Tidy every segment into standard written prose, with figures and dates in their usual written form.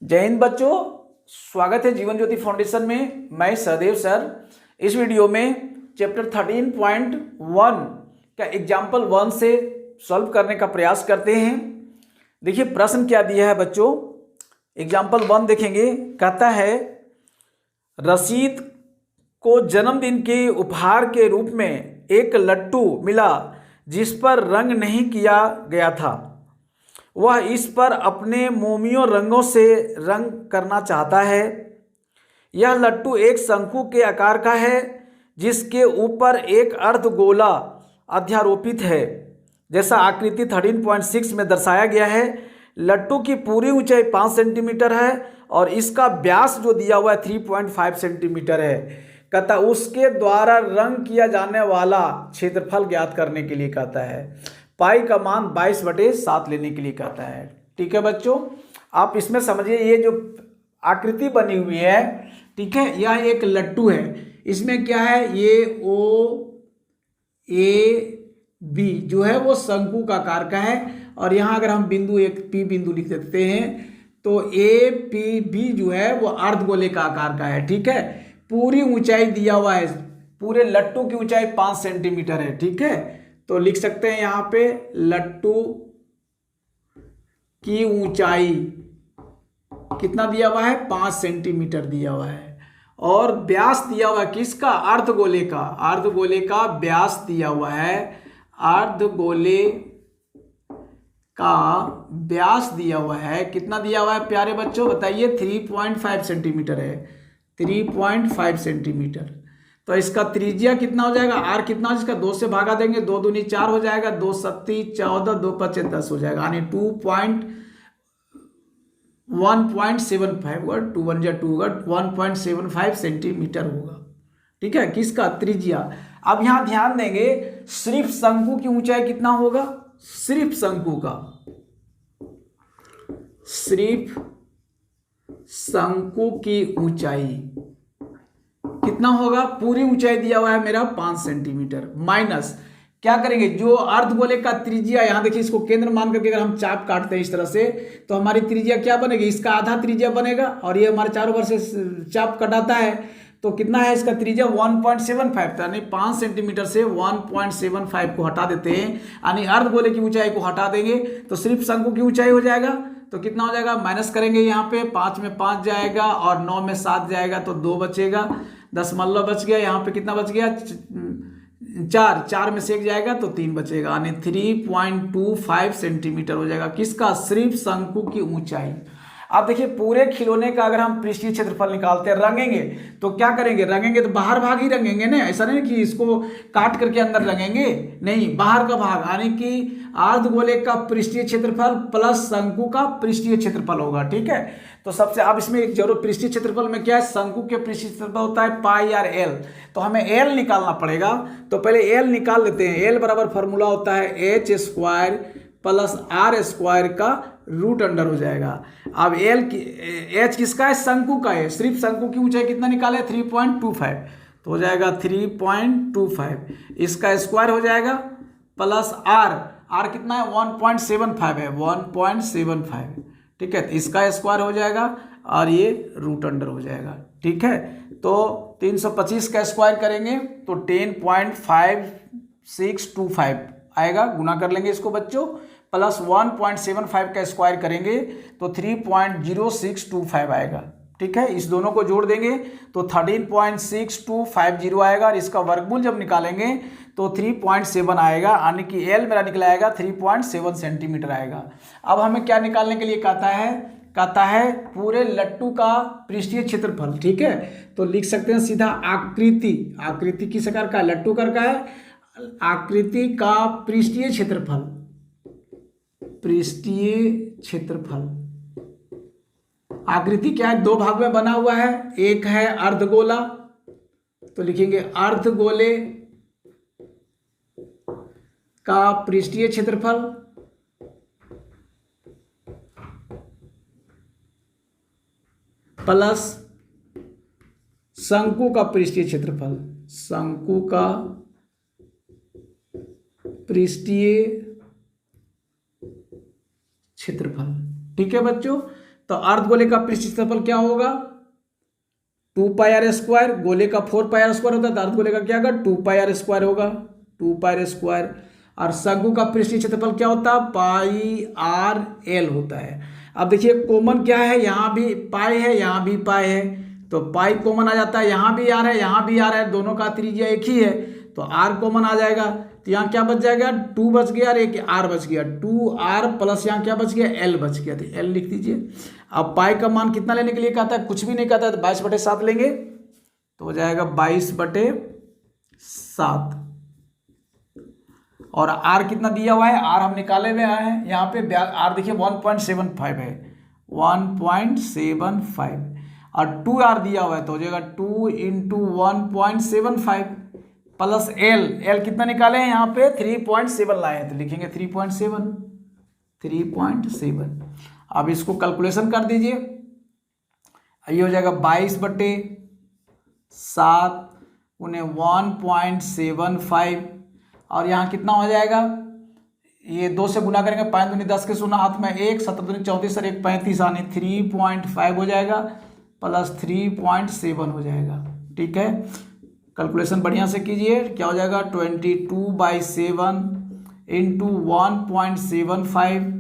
जय हिंद बच्चों, स्वागत है जीवन ज्योति फाउंडेशन में। मैं सहदेव सर। इस वीडियो में चैप्टर 13.1 का एग्जाम्पल 1 से सॉल्व करने का प्रयास करते हैं। देखिए प्रश्न क्या दिया है बच्चों। एग्जाम्पल 1 देखेंगे। कहता है रशीद को जन्मदिन के उपहार के रूप में एक लट्टू मिला जिस पर रंग नहीं किया गया था। वह इस पर अपने मोमियों रंगों से रंग करना चाहता है। यह लट्टू एक शंकु के आकार का है जिसके ऊपर एक अर्धगोला अध्यारोपित है, जैसा आकृति 13.6 में दर्शाया गया है। लट्टू की पूरी ऊंचाई 5 सेंटीमीटर है और इसका व्यास जो दिया हुआ है 3.5 सेंटीमीटर है। कहता उसके द्वारा रंग किया जाने वाला क्षेत्रफल ज्ञात करने के लिए कहता है। पाई का मान 22/7 लेने के लिए कहता है। ठीक है बच्चों, आप इसमें समझिए ये जो आकृति बनी हुई है, ठीक है, यह एक लट्टू है। इसमें क्या है, ये ओ ए बी जो है वो शंकु का आकार का है और यहाँ अगर हम बिंदु एक पी बिंदु लिख देते हैं तो ए पी बी जो है वो अर्धगोले का आकार का है। ठीक है, पूरी ऊंचाई दिया हुआ है, पूरे लट्टू की ऊंचाई 5 सेंटीमीटर है। ठीक है, तो लिख सकते हैं यहाँ पे लट्टू की ऊंचाई कितना दिया हुआ है, 5 सेंटीमीटर दिया हुआ है। और व्यास दिया हुआ है किसका, अर्धगोले का। अर्धगोले का व्यास दिया हुआ है, अर्धगोले का व्यास दिया हुआ है। कितना दिया हुआ है प्यारे बच्चों, बताइए। 3.5 सेंटीमीटर है, 3.5 सेंटीमीटर। तो इसका त्रिज्या कितना हो जाएगा, आर कितना हो, इसका 2 से भागा देंगे, 2 दूनी 4 हो जाएगा, 2 सत्ती 14, 2 पचे 10 हो जाएगा, यानी 1.75 होगा, 2 1 2 होगा, 1.75 सेंटीमीटर होगा। ठीक है, किसका, त्रिज्या। अब यहां ध्यान देंगे सिर्फ शंकु की ऊंचाई कितना होगा, सिर्फ शंकु का, सिर्फ शंकु की ऊंचाई कितना होगा, पूरी ऊंचाई दिया हुआ है मेरा 5 सेंटीमीटर, माइनस क्या करेंगे, जो अर्धगोले का त्रिज्या, यहां देखिए इसको केंद्र मान करके अगर हम चाप काटते हैं इस तरह से तो हमारी त्रिज्या क्या बनेगी, इसका आधा त्रिज्या बनेगा और ये हमारे चारों ओर से चाप कटाता है तो कितना है इसका त्रिज्या 1.75, यानी 5 सेंटीमीटर से 1.75 को हटा देते हैं, यानी अर्धगोले की ऊंचाई को हटा देंगे तो सिर्फ शंकु की ऊंचाई हो जाएगा। तो कितना हो जाएगा, माइनस करेंगे यहाँ पे, 5 में 5 जाएगा और 9 में 7 जाएगा तो 2 बचेगा, 10 बच गया। यहाँ पे कितना बच गया, 4 में से 1 जाएगा तो 3 बचेगा, यानी 3.25 सेंटीमीटर हो जाएगा किसका, सिर्फ शंकु की ऊंचाई। अब देखिए पूरे खिलौने का अगर हम पृष्ठीय क्षेत्रफल निकालते हैं, रंगेंगे तो क्या करेंगे, रंगेंगे तो बाहर भाग ही रंगेंगे ना, ऐसा नहीं कि इसको काट करके अंदर रंगेंगे, नहीं, बाहर का भाग, यानी कि अर्धगोले का पृष्ठीय क्षेत्रफल प्लस शंकु का पृष्ठीय क्षेत्रफल होगा। ठीक है, तो सबसे अब इसमें एक जरूर पृष्ठीय क्षेत्रफल में क्या है, शंकु के पृष्ठीय क्षेत्रफल होता है पाई आर एल, तो हमें एल निकालना पड़ेगा। तो पहले एल निकाल लेते हैं। एल बराबर फॉर्मूला होता है h square plus r square का रूट अंडर हो जाएगा। अब एल की एच किसका है, शंकु का है, सिर्फ शंकु की ऊंचाई कितना निकाले, 3.25, तो हो जाएगा 3.25, इसका स्क्वायर हो जाएगा प्लस आर कितना है, 1.75 है, 1.75। ठीक है, तो इसका स्क्वायर हो जाएगा और ये रूट अंडर हो जाएगा। ठीक है, तो 325 का स्क्वायर करेंगे तो 10.5625 आएगा, गुना कर लेंगे इसको बच्चों, प्लस 1.75 का स्क्वायर करेंगे तो 3.0625 आएगा। ठीक है, इस दोनों को जोड़ देंगे तो 13.6250 आएगा और इसका वर्गमूल जब निकालेंगे तो 3.7 आएगा, यानी कि एल मेरा निकला आएगा 3.7 सेंटीमीटर आएगा। अब हमें क्या निकालने के लिए कहता है पूरे लट्टू का पृष्ठीय क्षेत्रफल। ठीक है, तो लिख सकते हैं सीधा आकृति किस आकार का, लट्टू आकार का है, आकृति का पृष्ठीय क्षेत्रफल। आकृति क्या है, 2 भाग में बना हुआ है, एक है अर्धगोला, तो लिखेंगे अर्धगोले का पृष्ठीय क्षेत्रफल प्लस शंकु का पृष्ठीय क्षेत्रफल, शंकु का पृष्ठीय क्षेत्रफल। ठीक है बच्चों, तो अर्धगोले का पृष्ठीय क्षेत्रफल क्या होगा 2πr², गोले का 4πr² होता है तो अर्धगोले का क्या होगा 2πr² होगा, 2πr²। और शंकु का पृष्ठीय क्षेत्रफल क्या होता है πr/l होता है। अब देखिए कॉमन क्या है, यहाँ भी पाई है यहाँ भी पाई है, तो पाई कॉमन आ जाता है, यहाँ भी आर है यहाँ भी आर है, दोनों का त्रिज्या एक ही है तो आर कॉमन आ जाएगा। तो यहाँ क्या बच जाएगा 2 बच गया और एक आर बच गया, 2r प्लस यहाँ क्या बच गया l बच गया, तो l लिख दीजिए। अब पाई का मान कितना लेने के लिए कहता है, कुछ भी नहीं कहता है तो 22/7 लेंगे तो हो जाएगा 22/7। और r कितना दिया हुआ है, r हम निकाले हुए आए हैं, यहाँ पे r देखिए 1.75 है, 1.75 और 2r दिया हुआ है तो हो जाएगा 2 × 1.75 प्लस l कितना निकाले हैं यहाँ पे 3.7 लाए हैं तो लिखेंगे 3.7। अब इसको कैलकुलेशन कर दीजिए, ये हो जाएगा 22/7 × 1.75 और यहाँ कितना हो जाएगा, ये 2 से गुना करेंगे, 5 दूनी 10 के 0 हाथ में 1, 7 दूनी 34 और 1 35 आने 3.5 हो जाएगा प्लस 3.7 हो जाएगा। ठीक है, कैलकुलेशन बढ़िया से कीजिए, क्या हो जाएगा 22/7 इंटू 1.75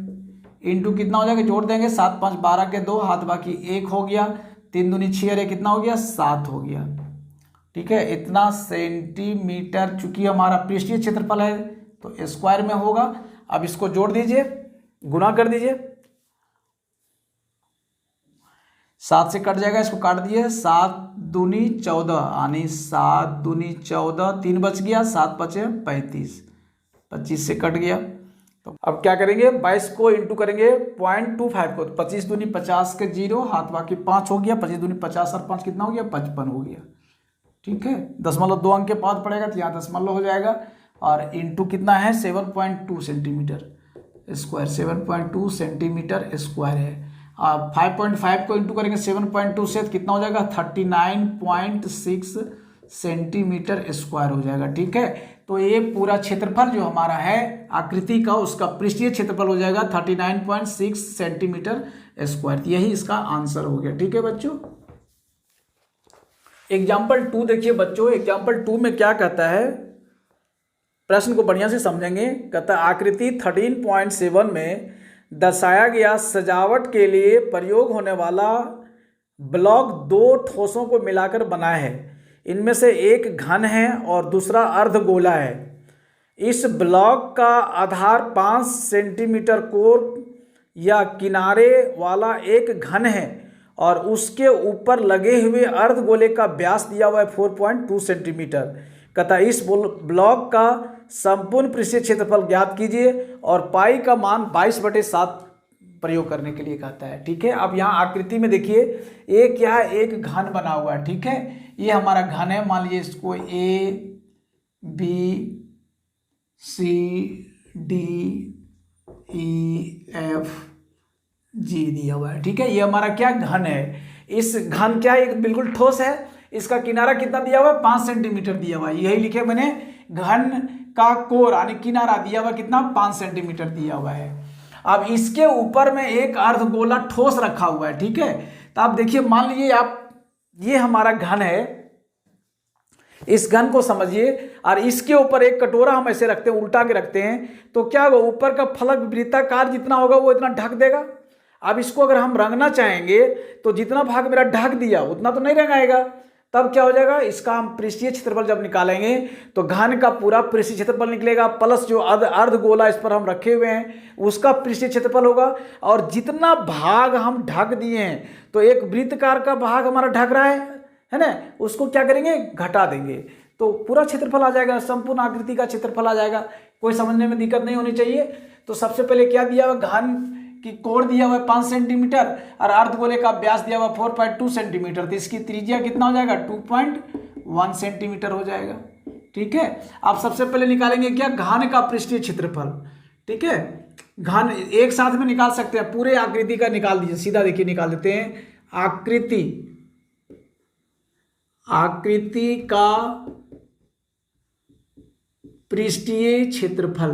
इंटू कितना हो जाएगा, जोड़ देंगे 7 5 12 के 2 हाथ बाकी 1 हो गया, 3 दूनी 6 अरे कितना हो गया 7 हो गया। ठीक है, इतना सेंटीमीटर चूंकि हमारा पृष्ठीय क्षेत्रफल है तो स्क्वायर में होगा। अब इसको जोड़ दीजिए, गुना कर दीजिए, 7 से कट जाएगा, इसको काट दिए, 7 दूनी 14 यानी 7 दूनी 14, 3 बच गया, 7 बचे 35, 25 से कट गया। तो अब क्या करेंगे 22 को इंटू करेंगे 0.25 को, 25 दूनी 50 के 0 हाथ बाकी 5 हो गया, 25 दूनी 50 और 5 कितना हो गया 55 हो गया। ठीक है, 0.2 अंक के बाद पड़ेगा तो यहाँ 0.0 हो जाएगा और इंटू कितना है 7.2 सेंटीमीटर स्क्वायर, 7.2 सेंटीमीटर स्क्वायर है। 5.5 को इंटू करेंगे 7.2 से तो कितना हो जाएगा 39.6 सेंटीमीटर स्क्वायर हो जाएगा। ठीक है, तो ये पूरा क्षेत्रफल जो हमारा है आकृति का उसका पृष्ठीय क्षेत्रफल हो जाएगा 39.6 सेंटीमीटर स्क्वायर। यही इसका आंसर हो गया। ठीक है बच्चों, एग्जाम्पल 2 देखिए बच्चों, एग्जाम्पल 2 में क्या कहता है, प्रश्न को बढ़िया से समझेंगे। कहता है आकृति 13.7 में दर्शाया गया सजावट के लिए प्रयोग होने वाला ब्लॉक 2 ठोसों को मिलाकर बना है, इनमें से एक घन है और दूसरा अर्धगोला है। इस ब्लॉक का आधार 5 सेंटीमीटर कोर या किनारे वाला एक घन है और उसके ऊपर लगे हुए अर्धगोले का व्यास दिया हुआ है 4.2 सेंटीमीटर। कहता है इस ब्लॉक का संपूर्ण पृष्ठीय क्षेत्रफल ज्ञात कीजिए और पाई का मान 22/7 प्रयोग करने के लिए कहता है। ठीक है, अब यहाँ आकृति में देखिए एक क्या है, एक घन बना हुआ है। ठीक है, ये हमारा घन है, मान लीजिए इसको ABCDEFG दिया हुआ है। ठीक है, ये हमारा क्या घन है। इस घन क्या एक बिल्कुल ठोस है, इसका किनारा कितना दिया हुआ है 5 सेंटीमीटर दिया हुआ है, यही लिखे मैंने। घन का कोर यानी किनारा दिया हुआ कितना 5 सेंटीमीटर दिया हुआ है। अब इसके ऊपर में एक अर्धगोला ठोस रखा हुआ है। ठीक है, तो आप देखिए मान लीजिए आप ये हमारा घन है, इस घन को समझिए और इसके ऊपर एक कटोरा हम ऐसे रखते हैं, उल्टा के रखते हैं, तो क्या होगा ऊपर का फलक वृत्ताकार जितना होगा वो इतना ढक देगा। अब इसको अगर हम रंगना चाहेंगे तो जितना भाग मेरा ढक दिया उतना तो नहीं रंगाएगा, तब क्या हो जाएगा इसका हम पृष्ठीय क्षेत्रफल जब निकालेंगे तो घन का पूरा पृष्ठीय क्षेत्रफल निकलेगा प्लस जो अर्धगोला इस पर हम रखे हुए हैं उसका पृष्ठीय क्षेत्रफल होगा। और जितना भाग हम ढक दिए हैं तो एक वृत्तकार का भाग हमारा ढक रहा है ना, उसको क्या करेंगे घटा देंगे तो पूरा क्षेत्रफल आ जाएगा, संपूर्ण आकृति का क्षेत्रफल आ जाएगा। कोई समझने में दिक्कत नहीं होनी चाहिए। तो सबसे पहले क्या दिया हुआ, घन की कोण दिया हुआ है 5 सेंटीमीटर और अर्धगोले का व्यास दिया हुआ 4.2 सेंटीमीटर, तो इसकी त्रिज्या कितना हो जाएगा 2.1 सेंटीमीटर हो जाएगा। ठीक है, आप सबसे पहले निकालेंगे क्या घन का पृष्ठीय क्षेत्रफल। ठीक है, घन एक साथ में निकाल सकते हैं, पूरे आकृति का निकाल दीजिए, सीधा देखिए निकाल देते हैं। आकृति का पृष्ठीय क्षेत्रफल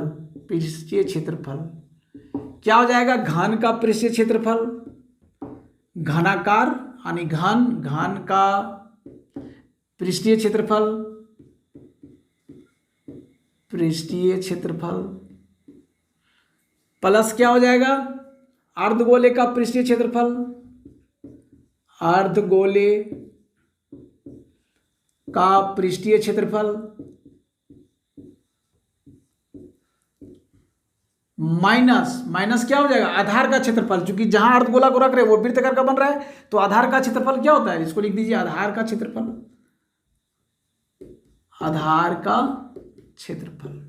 क्या हो जाएगा, घन का पृष्ठीय क्षेत्रफल घनाकार यानी घन का पृष्ठीय क्षेत्रफल प्लस क्या हो जाएगा, अर्धगोले का पृष्ठीय क्षेत्रफल, अर्धगोले का पृष्ठीय क्षेत्रफल माइनस क्या हो जाएगा, आधार का क्षेत्रफल। क्योंकि जहां अर्धगोला को रख रहे हैं वो वृत्ताकार का बन रहा है, तो आधार का क्षेत्रफल क्या होता है, इसको लिख दीजिए आधार का क्षेत्रफल, आधार का क्षेत्रफल।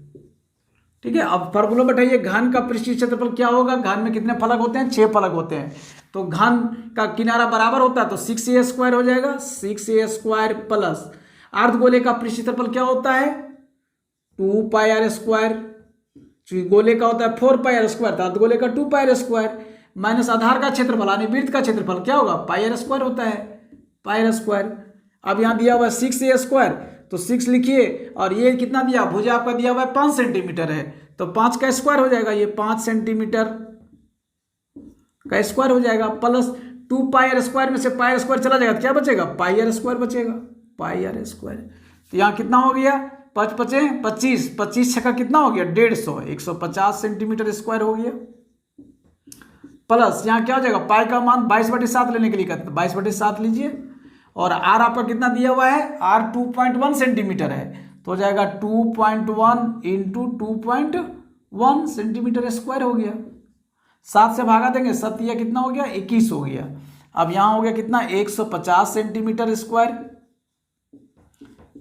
ठीक है, अब फॉर्मूला बैठाइए, घन का पृष्ठीय क्षेत्रफल क्या होगा, घन में कितने फलक होते हैं, 6 फलक होते हैं, तो घन का किनारा बराबर होता है तो 6a² हो जाएगा, 6a² प्लस अर्धगोले का पृष्ठीय क्षेत्रफल क्या होता है 2πr², गोले का होता है 4πr², तो अर्धगोले का 2πr² माइनस आधार का क्षेत्रफल यानी वृत्त का क्षेत्रफल क्या होगा πr² होता है, πr²। अब यहाँ दिया हुआ है 6a² तो 6 लिखिए, और ये कितना दिया, भुजा आपका दिया हुआ है 5 सेंटीमीटर है, तो 5 का स्क्वायर हो जाएगा, ये 5 सेंटीमीटर का स्क्वायर हो जाएगा, प्लस 2πr² में से πr² चला जाएगा तो क्या बचेगा, πr² बचेगा, πr²। तो यहाँ कितना हो गया, 5 पचे 25, 25 छक्का कितना हो गया 150, 150 सेंटीमीटर स्क्वायर हो गया, प्लस यहाँ क्या हो जाएगा, पाई का मान 22/7 लेने के लिए कहते हैं, 22/7 लीजिए, और आर आपका कितना दिया हुआ है, आर 2.1 सेंटीमीटर है, तो हो जाएगा 2.1 इंटू 2.1 सेंटीमीटर स्क्वायर हो गया, 7 से भागा देंगे, 7 या कितना हो गया 21 हो गया। अब यहाँ हो गया कितना 150 सेंटीमीटर स्क्वायर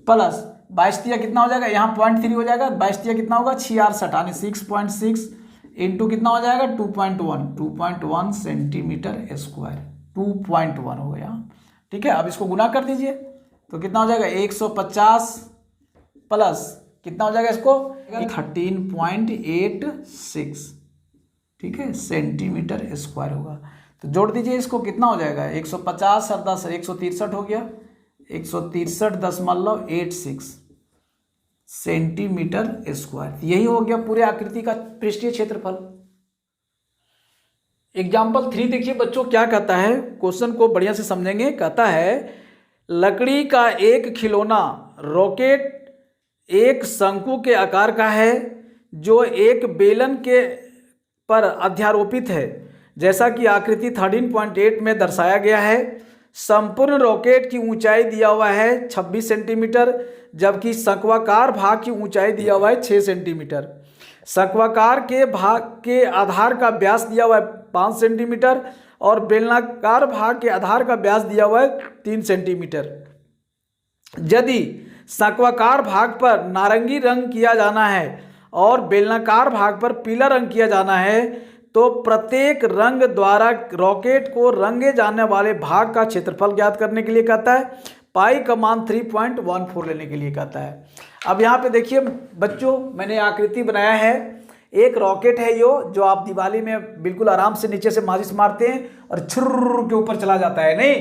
प्लस 22 कितना हो जाएगा, यहाँ 0.3 हो जाएगा, 22 कितना होगा 66 यानी 6.6 इंटू कितना हो जाएगा 2.1 सेंटीमीटर स्क्वायर, 2.1 हो गया। ठीक है, अब इसको गुना कर दीजिए तो कितना हो जाएगा 150 प्लस कितना हो जाएगा इसको 13.86, ठीक है, सेंटीमीटर स्क्वायर होगा। तो जोड़ दीजिए इसको, कितना हो जाएगा 150 और 10 163 हो गया, 163.86 सेंटीमीटर स्क्वायर। यही हो गया पूरे आकृति का पृष्ठीय क्षेत्रफल। एग्जाम्पल 3 देखिए बच्चों क्या कहता है, क्वेश्चन को बढ़िया से समझेंगे। कहता है लकड़ी का एक खिलौना रॉकेट एक शंकु के आकार का है जो एक बेलन के पर अध्यारोपित है, जैसा कि आकृति 13.8 में दर्शाया गया है। संपूर्ण रॉकेट की ऊंचाई दिया हुआ है 26 सेंटीमीटर, जबकि शंक्वाकार भाग की ऊंचाई दिया हुआ है 6 सेंटीमीटर। शंक्वाकार के भाग के आधार का व्यास दिया हुआ है 5 सेंटीमीटर और बेलनाकार भाग के आधार का व्यास दिया हुआ है 3 सेंटीमीटर। यदि शंक्वाकार भाग पर नारंगी रंग किया जाना है और बेलनाकार भाग पर पीला रंग किया जाना है, तो प्रत्येक रंग द्वारा रॉकेट को रंगे जाने वाले भाग का क्षेत्रफल ज्ञात करने के लिए कहता है। पाई का मान 3.14 लेने के लिए कहता है। अब यहाँ पे देखिए बच्चों, मैंने आकृति बनाया है, एक रॉकेट है जो आप दिवाली में बिल्कुल आराम से नीचे से माचिस मारते हैं और छुर्र के ऊपर चला जाता है, नहीं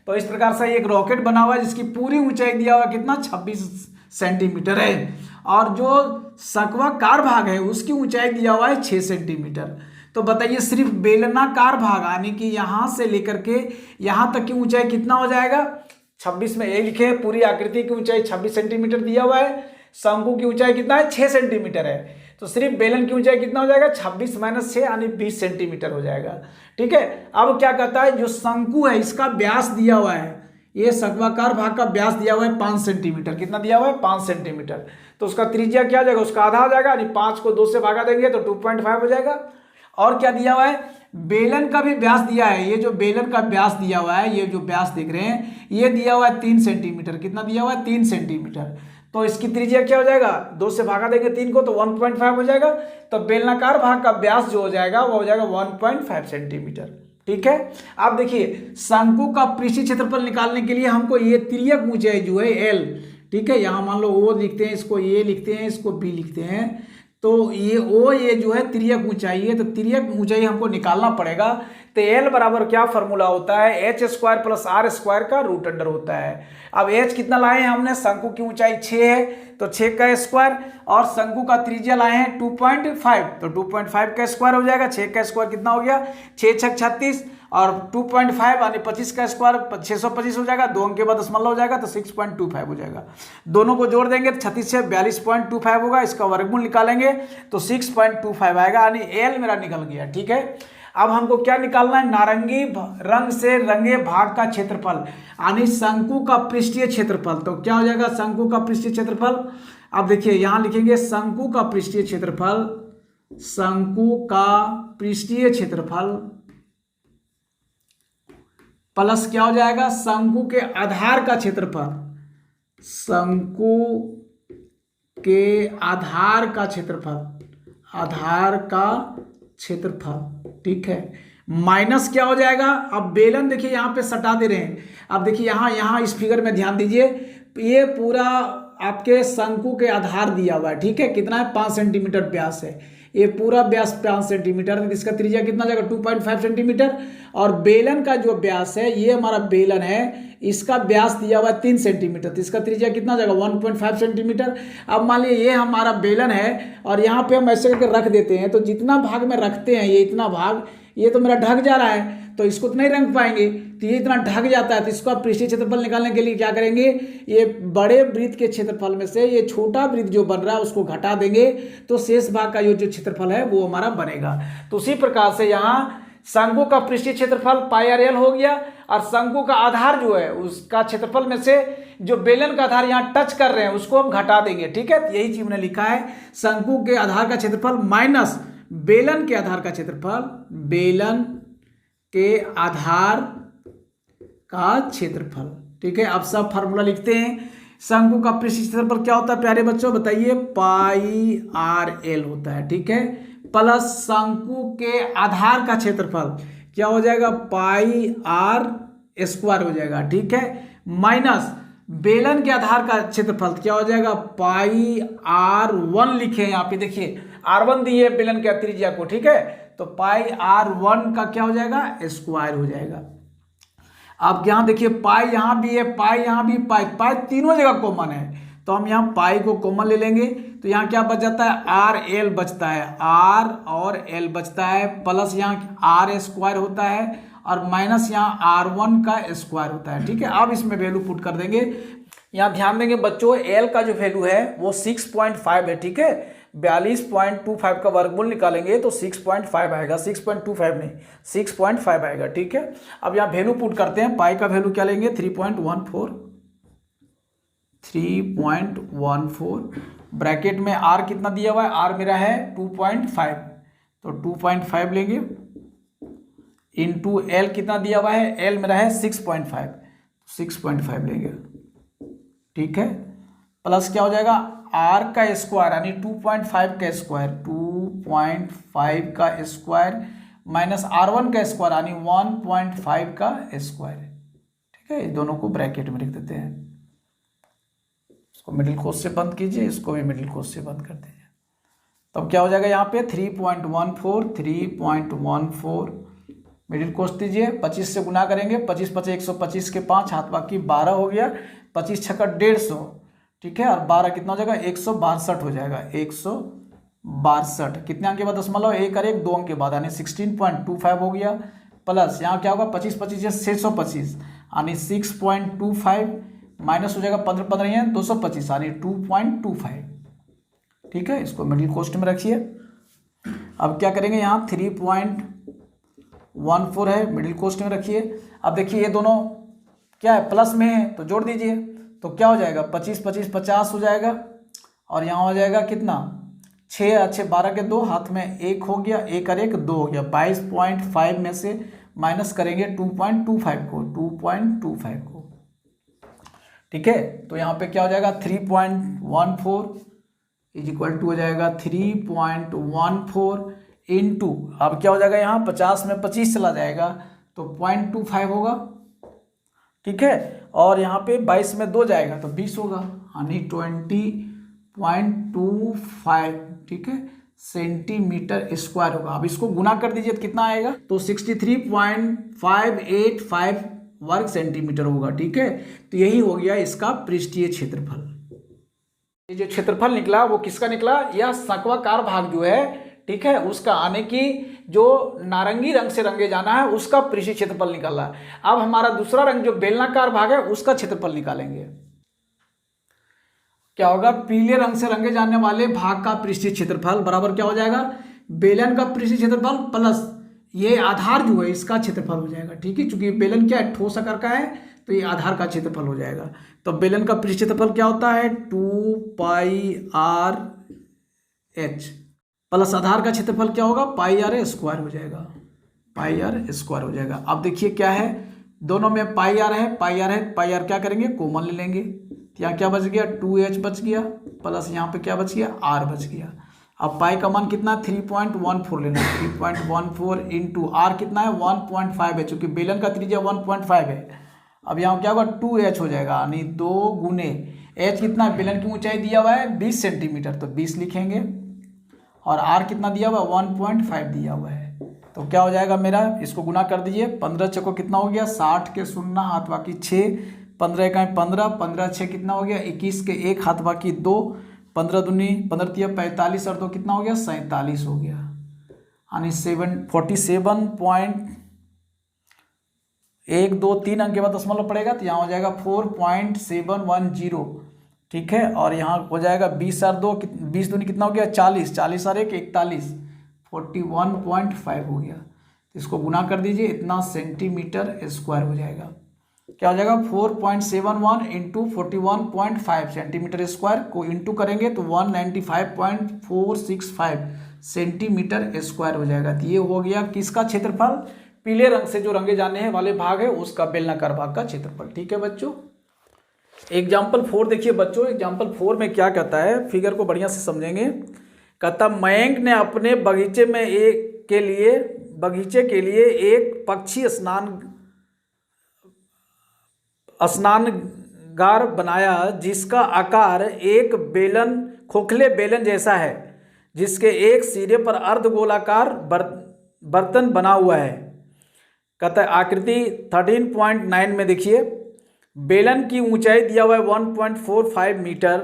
तो इस प्रकार से एक रॉकेट बना हुआ है जिसकी पूरी ऊंचाई दिया हुआ कितना 26 सेंटीमीटर है, और जो शंक्वाकार भाग है उसकी ऊंचाई दिया हुआ है 6 सेंटीमीटर। तो बताइए सिर्फ बेलनाकार भाग यानी कि यहाँ से लेकर के यहाँ तक की ऊंचाई कितना हो जाएगा 26 में ये लिखे, पूरी आकृति की ऊंचाई 26 सेंटीमीटर दिया हुआ है, शंकु की ऊंचाई कितना है 6 सेंटीमीटर है, तो सिर्फ बेलन की ऊंचाई कितना हो जाएगा 26 - 6 यानी 20 सेंटीमीटर हो जाएगा। ठीक है, अब क्या कहता है, जो शंकु है इसका व्यास दिया हुआ है, ये शंक्वाकार भाग का व्यास दिया हुआ है 5 सेंटीमीटर, कितना दिया हुआ है 5 सेंटीमीटर, तो उसका त्रिज्या क्या हो जाएगा, उसका आधा हो जाएगा, यानी 5 को 2 से भागा देंगे तो 2.5 हो जाएगा। और क्या दिया हुआ है, बेलन का भी व्यास दिया है, ये जो बेलन का व्यास दिया हुआ है, ये जो व्यास दिख रहे हैं ये दिया हुआ है 3 सेंटीमीटर, कितना दिया हुआ है 3 सेंटीमीटर, तो इसकी त्रिज्या क्या हो जाएगा 2 से भागा देंगे 3 को तो 1.5 हो जाएगा, तो बेलनाकार भाग का व्यास जो हो जाएगा वो हो जाएगा 1.5 सेंटीमीटर। ठीक है, अब देखिए शंकु का पृष्ठीय क्षेत्रफल निकालने के लिए हमको ये तिर्यक ऊंचाई जो है L, ठीक है, यहाँ मान लो O लिखते हैं, इसको A लिखते हैं, इसको B लिखते हैं, तो ये O ये जो है तिर्यक ऊंचाई है, तो तिर्यक ऊंचाई हमको निकालना पड़ेगा। तो एल बराबर क्या फॉर्मूला होता है, h square plus r square का रूट अंडर होता है। अब एच कितना लाए हैं हमने, शंकु की ऊंचाई 6 है तो 6 का स्क्वायर, और शंकु का त्रिज्या लाए हैं 2.5 तो 2.5 का स्क्वायर हो जाएगा। 6 का स्क्वायर कितना हो गया, 6 6 36, और 2.5 यानी 25 का स्क्वायर 625 हो जाएगा, 2 अंक के बाद दशमलव हो जाएगा तो 6.25 हो जाएगा। दोनों को जोड़ देंगे 36 से 42.25 होगा, इसका वर्गमूल निकालेंगे तो 6.25 आएगा, यानी एल मेरा निकल गया। ठीक है, अब हमको क्या निकालना है, नारंगी रंग से रंगे भाग का क्षेत्रफल, यानी शंकु का पृष्ठीय क्षेत्रफल। तो क्या हो जाएगा, शंकु का पृष्ठीय क्षेत्रफल। अब देखिए यहां लिखेंगे शंकु का पृष्ठीय क्षेत्रफल, शंकु का पृष्ठीय क्षेत्रफल प्लस क्या हो जाएगा, शंकु के आधार का क्षेत्रफल, शंकु के आधार का क्षेत्रफल, आधार का क्षेत्रफल। ठीक है, माइनस क्या हो जाएगा, अब बेलन देखिए यहाँ पे सटा दे रहे हैं। अब देखिए यहाँ इस फिगर में ध्यान दीजिए, ये पूरा आपके शंकु के आधार दिया हुआ है। ठीक है, कितना है, 5 सेंटीमीटर व्यास है, ये पूरा व्यास 5 सेंटीमीटर है, इसका त्रिज्या कितना जाएगा 2.5 सेंटीमीटर, और बेलन का जो व्यास है, ये हमारा बेलन है, इसका व्यास दिया हुआ है 3 सेंटीमीटर, तो इसका त्रिज्या कितना जाएगा 1.5 सेंटीमीटर। अब मान लीजिए ये हमारा बेलन है और यहाँ पे हम ऐसे करके रख देते हैं, तो जितना भाग में रखते हैं, ये इतना भाग, ये तो मेरा ढक जा रहा है, तो इसको तो नहीं रंग पाएंगे, तो ये इतना ढक जाता है, तो इसको आप पृष्ठीय क्षेत्रफल निकालने के लिए क्या करेंगे, ये बड़े वृत्त के क्षेत्रफल में से ये छोटा वृत्त जो बन रहा है उसको घटा देंगे, तो शेष भाग का जो क्षेत्रफल है वो हमारा बनेगा। तो उसी प्रकार से यहाँ शंकु का पृष्ठीय क्षेत्रफल पाई आर एल हो गया, और शंकु का आधार जो है उसका क्षेत्रफल में से जो बेलन का आधार यहाँ टच कर रहे हैं उसको हम घटा देंगे। ठीक है, यही चीज मैंने लिखा है, शंकु के आधार का क्षेत्रफल माइनस बेलन के आधार का क्षेत्रफल, बेलन के आधार का क्षेत्रफल। ठीक है, अब सब फार्मूला लिखते हैं। शंकु का पृष्ठीय क्षेत्रफल क्या होता है प्यारे बच्चों, बताइए, पाई आर एल होता है। ठीक है, प्लस शंकु के आधार का क्षेत्रफल क्या हो जाएगा, पाई आर स्क्वायर हो जाएगा। ठीक है, माइनस बेलन के आधार का क्षेत्रफल क्या हो जाएगा, पाई आर 1 लिखे यहाँ पे, देखिए R1 दिए बेलन के त्रिज्या को। ठीक है, तो पाई R1 का क्या हो जाएगा, स्क्वायर हो जाएगा। अब यहाँ देखिए पाई यहाँ भी है, पाई यहाँ भी, पाई तीनों जगह कॉमन है, तो हम यहाँ पाई को कॉमन ले लेंगे, तो यहाँ क्या बच जाता है, आर एल बचता है, आर और एल बचता है, प्लस यहाँ आर स्क्वायर होता है, और माइनस यहाँ R1 का स्क्वायर होता है। ठीक है, अब इसमें वैल्यू पुट कर देंगे। यहाँ ध्यान देंगे बच्चों, एल का जो वैल्यू है वो 6.5 है। ठीक है, 42.25 का वर्गमूल निकालेंगे तो 6.5 आएगा, 6.25 नहीं 6.5 आएगा। ठीक है, अब यहाँ वैल्यू पुट करते हैं, पाई का वैल्यू क्या लेंगे, 3.14 ब्रैकेट में आर कितना दिया हुआ है, आर मेरा है 2.5, तो 2.5 लेंगे, इंटू एल कितना दिया हुआ है, एल मेरा है 6.5 लेंगे। ठीक है, प्लस क्या हो जाएगा, आर का स्क्वायर यानी 2.5 का स्क्वायर, 2.5 का स्क्वायर माइनस R1 का स्क्वायर यानी 1.5 का स्क्वायर। ठीक है, दोनों को ब्रैकेट में लिख देते हैं, इसको मिडिल कोस से बंद कीजिए, इसको भी मिडिल कोस से बंद कर दीजिए। तब क्या हो जाएगा यहाँ पे 3.14 मिडिल कोस दीजिए, 25 से गुना करेंगे, 25 25 125 के 5 हाथ बाकी 12 हो गया, 25 छक्का 150। ठीक है, और 12 कितना हो जाएगा, 162 हो जाएगा, 162। कितने अंक के बाद दशमलव, 1 और 1 2 अंक के बाद, यानी 16.25 हो गया। प्लस यहाँ क्या होगा, 25 25 या 625 यानी 6.25, माइनस हो जाएगा 15 15 या 225 यानी 2.25। ठीक है, इसको मिडिल कोष्ट में रखिए। अब क्या करेंगे, यहाँ 3.14 है, मिडिल कोष्ट में रखिए। अब देखिए ये दोनों क्या है, प्लस में है, तो जोड़ दीजिए, तो क्या हो जाएगा, 25 25 50 हो जाएगा, और यहाँ हो जाएगा कितना, 6 अच्छे 12 के 2 हाथ में 1 हो गया, 1 और 1 2 हो गया, 22.5 में से माइनस करेंगे 2.25 को। ठीक है, तो यहाँ पे क्या हो जाएगा, 3.14 इज इक्वल टू हो जाएगा 3.14 इंटू, अब क्या हो जाएगा, यहाँ 50 में 25 चला जाएगा तो 0.25 होगा। ठीक है, और यहाँ पे 22 में 2 जाएगा तो 20 होगा, यानी 20.25। ठीक है, सेंटीमीटर स्क्वायर होगा। अब इसको गुना कर दीजिए तो कितना आएगा, तो 63.585 वर्ग सेंटीमीटर होगा। ठीक है, तो यही हो गया इसका पृष्ठीय क्षेत्रफल। ये जो क्षेत्रफल निकला वो किसका निकला, यह शंक्वाकार भाग जो है, ठीक है, उसका आने की जो नारंगी रंग से रंगे जाना है उसका पृष्ठीय क्षेत्रफल निकाला है। अब हमारा दूसरा रंग जो बेलनाकार भाग है उसका क्षेत्रफल निकालेंगे। क्या होगा, पीले रंग से रंगे जाने वाले भाग का पृष्ठीय क्षेत्रफल बराबर क्या हो जाएगा, बेलन का पृष्ठीय क्षेत्रफल प्लस ये आधार जो है इसका क्षेत्रफल हो जाएगा। ठीक है, चूंकि बेलन क्या है, ठोस आकार का है, तो ये आधार का क्षेत्रफल हो जाएगा। तो बेलन का पृष्ठीय क्षेत्रफल क्या होता है, 2πr/h प्लस आधार का क्षेत्रफल क्या होगा, πr² हो जाएगा, πr² हो जाएगा। अब देखिए क्या है, दोनों में πr है, πr क्या करेंगे, कॉमन ले लेंगे। यहाँ क्या बच गया, 2h बच गया, प्लस यहाँ पे क्या बच गया, r बच गया। अब पाई का मान कितना, 3.14 लेना, 3.14 इंटू आर कितना है, 1.5 है, चूंकि बेलन का त्रिज्या 1.5 है। अब यहाँ क्या होगा, 2h हो जाएगा, यानी 2 गुने h कितना है, बेलन की ऊंचाई दिया हुआ है 20 सेंटीमीटर, तो 20 लिखेंगे, और r कितना दिया हुआ है, 1.5 दिया हुआ है। तो क्या हो जाएगा मेरा, इसको गुना कर दीजिए, 15 चौको कितना हो गया, 60 के 0 हाथ बाकी 6, 15 एकाई 15, 15 6 कितना हो गया, 21 के 1 हाथ बाकी 2, 15 दूनी 15 तिया 45 और 2 कितना हो गया, 47 हो गया, यानी 47.123 अंक के बाद दशमलव पड़ेगा, तो यहाँ हो जाएगा 4.710। ठीक है, और यहाँ हो जाएगा 20 और 2 20 दूनी कितना हो गया, 40, 40 और 1 41, 41.5 हो गया। तो इसको गुना कर दीजिए, इतना सेंटीमीटर स्क्वायर हो जाएगा। क्या हो जाएगा, 4.71 इंटू 41.5 सेंटीमीटर स्क्वायर को इंटू करेंगे तो 195.465 सेंटीमीटर स्क्वायर हो जाएगा। तो ये हो गया किसका क्षेत्रफल, पीले रंग से जो रंगे जाने हैं वाले भाग है उसका बेलनाकार भाग का क्षेत्रफल। ठीक है बच्चों, एग्जाम्पल 4 देखिए बच्चों, एग्जाम्पल 4 में क्या कहता है, फिगर को बढ़िया से समझेंगे। कहता मयंक ने अपने बगीचे के लिए एक पक्षी स्नानगार बनाया जिसका आकार एक खोखले बेलन जैसा है, जिसके एक सिरे पर अर्धगोलाकार बर्तन बना हुआ है। कहता है आकृति 13.9 में देखिए, बेलन की ऊंचाई दिया हुआ है 1.45 मीटर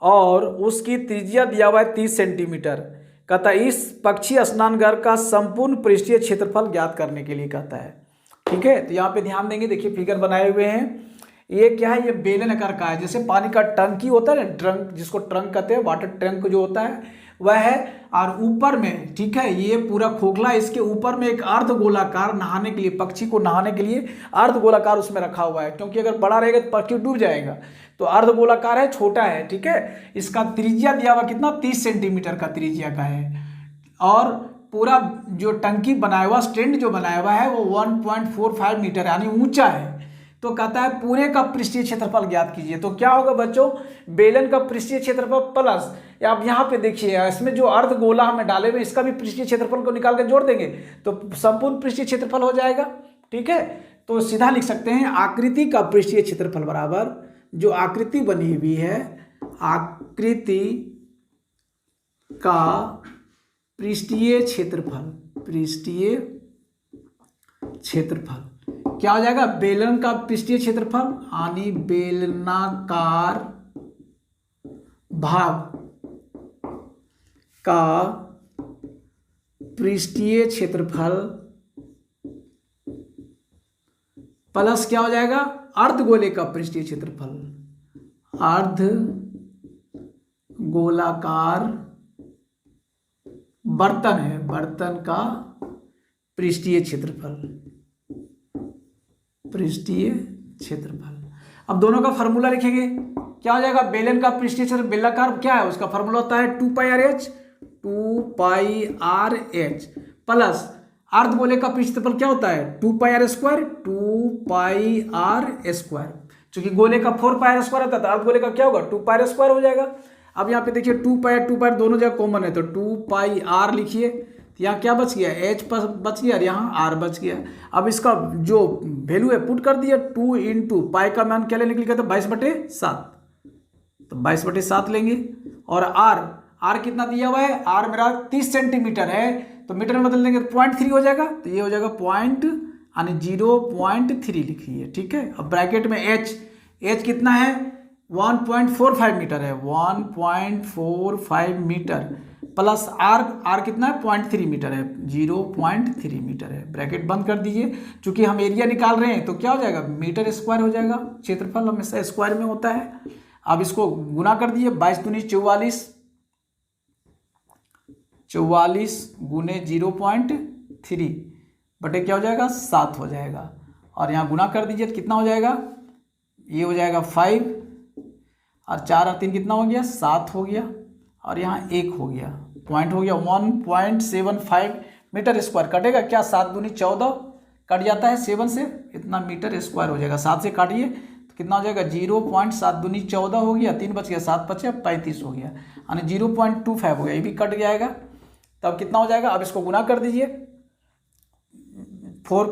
और उसकी त्रिज्या दिया हुआ है 30 सेंटीमीटर। कहता है इस पक्षी स्नानघर का संपूर्ण पृष्ठीय क्षेत्रफल ज्ञात करने के लिए कहता है। ठीक है, तो यहाँ पे ध्यान देंगे, देखिए फिगर बनाए हुए हैं, ये क्या है, ये बेलन आकार का है, जैसे पानी का टंकी होता है ना, ट्रंक जिसको ट्रंक कहते हैं, वाटर टैंक जो होता है वह है, और ऊपर में, ठीक है, ये पूरा खोखला, इसके ऊपर में एक अर्धगोलाकार नहाने के लिए, पक्षी को नहाने के लिए अर्धगोलाकार उसमें रखा हुआ है, क्योंकि अगर बड़ा रहेगा तो पक्षी डूब जाएगा, तो अर्धगोलाकार है, छोटा है। ठीक है, इसका त्रिज्या दिया हुआ कितना, 30 सेंटीमीटर का त्रिज्या का है, और पूरा जो टंकी बनाया हुआ, स्टैंड जो बनाया हुआ है वो 1.45 मीटर यानी ऊंचा है। तो कहता है पूरे का पृष्ठीय क्षेत्रफल ज्ञात कीजिए। तो क्या होगा बच्चों, बेलन का पृष्ठीय क्षेत्रफल प्लस, आप यहाँ पे देखिए इसमें जो अर्धगोला हमें डाले हुए इसका भी पृष्ठीय क्षेत्रफल को निकाल कर जोड़ देंगे तो संपूर्ण पृष्ठीय क्षेत्रफल हो जाएगा। ठीक है, तो सीधा लिख सकते हैं आकृति का पृष्ठीय क्षेत्रफल बराबर जो आकृति बनी हुई है, आकृति का पृष्ठीय क्षेत्रफल क्या हो जाएगा, बेलन का पृष्ठीय क्षेत्रफल यानी बेलनाकार भाग का पृष्ठीय क्षेत्रफल प्लस क्या हो जाएगा, अर्धगोले का पृष्ठीय क्षेत्रफल, अर्धगोलाकार बर्तन है, बर्तन का पृष्ठीय क्षेत्रफल। अब दोनों का फार्मूला लिखेंगे, क्या हो जाएगा, बेलन का पृष्ठीय क्षेत्र, बेलनाकार क्या है उसका फार्मूला होता है 2πrh प्लस अर्धगोले का पृष्ठफल क्या होता है 2πr², चूंकि गोले का 4πr² होता है तो अर्धगोले का क्या होगा 2πr² हो जाएगा। अब यहाँ पे देखिए 2πr दोनों जगह कॉमन है तो 2πr लिखिए, तो यहाँ क्या बच गया, h बच गया और यहाँ r बच गया। अब इसका जो वैल्यू है पुट कर दिया, 2 इंटू पाई का मान क्या लेने के लिए कहते हैं 22/7, तो 22/7 लेंगे, और आर कितना दिया हुआ है, आर मेरा 30 सेंटीमीटर है, तो मीटर में बदल देंगे 0.3 हो जाएगा, तो ये हो जाएगा पॉइंट यानी 0.3 लिखिए, ठीक है। अब ब्रैकेट में एच कितना है 1.45 मीटर है, 1.45 मीटर प्लस आर कितना है 0.3 मीटर है, 0.3 मीटर है। ब्रैकेट बंद कर दीजिए, चूंकि हम एरिया निकाल रहे हैं तो क्या हो जाएगा मीटर स्क्वायर हो जाएगा, क्षेत्रफल हमेशा स्क्वायर में होता है। अब इसको गुना कर दीजिए, 22 दूनी 44 गुने 0.3 बटे क्या हो जाएगा 7 हो जाएगा, और यहाँ गुना कर दीजिए तो कितना हो जाएगा, ये हो जाएगा 5 और 4 और 3 कितना हो गया 7 हो गया, और यहाँ 1 हो गया, पॉइंट हो गया 1.75 मीटर स्क्वायर। कटेगा क्या, 7 दूनी 14 कट जाता है 7 से, इतना मीटर स्क्वायर हो जाएगा। 7 से काटिए तो कितना हो जाएगा 0.7 दूनी 14 हो गया, 3 बच गया, 7 बचे 35 हो गया, यानी 0.25 हो गया, ये भी कट जाएगा। तब कितना हो जाएगा, अब इसको गुना कर दीजिए, 4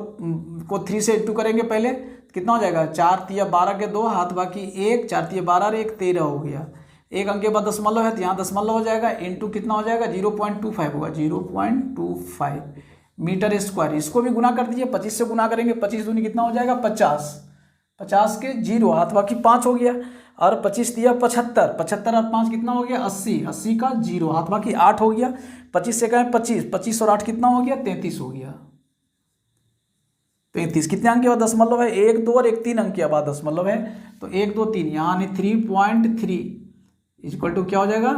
को 3 से इंटू करेंगे पहले, कितना हो जाएगा 4 तिया 12 के 2 हाथ बाकी 1, 4 तिया 12 और 1 13 हो गया, एक अंक के बाद दशमलव है तो यहाँ दशमलव हो जाएगा, इंटू कितना हो जाएगा 0.25 होगा, 0.25 मीटर स्क्वायर। इसको भी गुना कर दीजिए, 25 से गुना करेंगे, 25 दूनी कितना हो जाएगा 50, 50 के 0 हाथ बाकी 5 हो गया, और 25 दिया 75, 75 और 5 कितना हो गया 80, 80 का 0 हाथ बाकी 8 हो गया, 25 से कहें 25, 25 और 8 कितना हो गया 33 हो गया, 33 कितने अंक के बाद दशमलव है 1 2 और 1 3 अंक के बाद दशमलव है, तो 1 2 3 यहाँ 3.3 इक्वल टू क्या हो जाएगा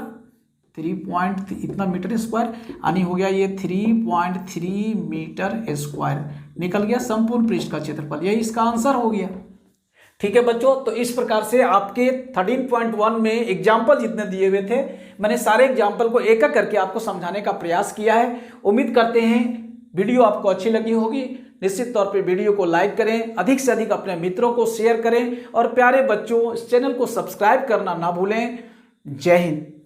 3 इतना मीटर स्क्वायर, यानी हो गया ये 3.3 मीटर स्क्वायर निकल गया संपूर्ण पृष्ठ का क्षेत्रफल, यही इसका आंसर हो गया। ठीक है बच्चों, तो इस प्रकार से आपके 13.1 में एग्जाम्पल जितने दिए हुए थे मैंने सारे एग्जाम्पल को एक एक करके आपको समझाने का प्रयास किया है। उम्मीद करते हैं वीडियो आपको अच्छी लगी होगी। निश्चित तौर पे वीडियो को लाइक करें, अधिक से अधिक अपने मित्रों को शेयर करें, और प्यारे बच्चों इस चैनल को सब्सक्राइब करना ना भूलें। जय हिंद।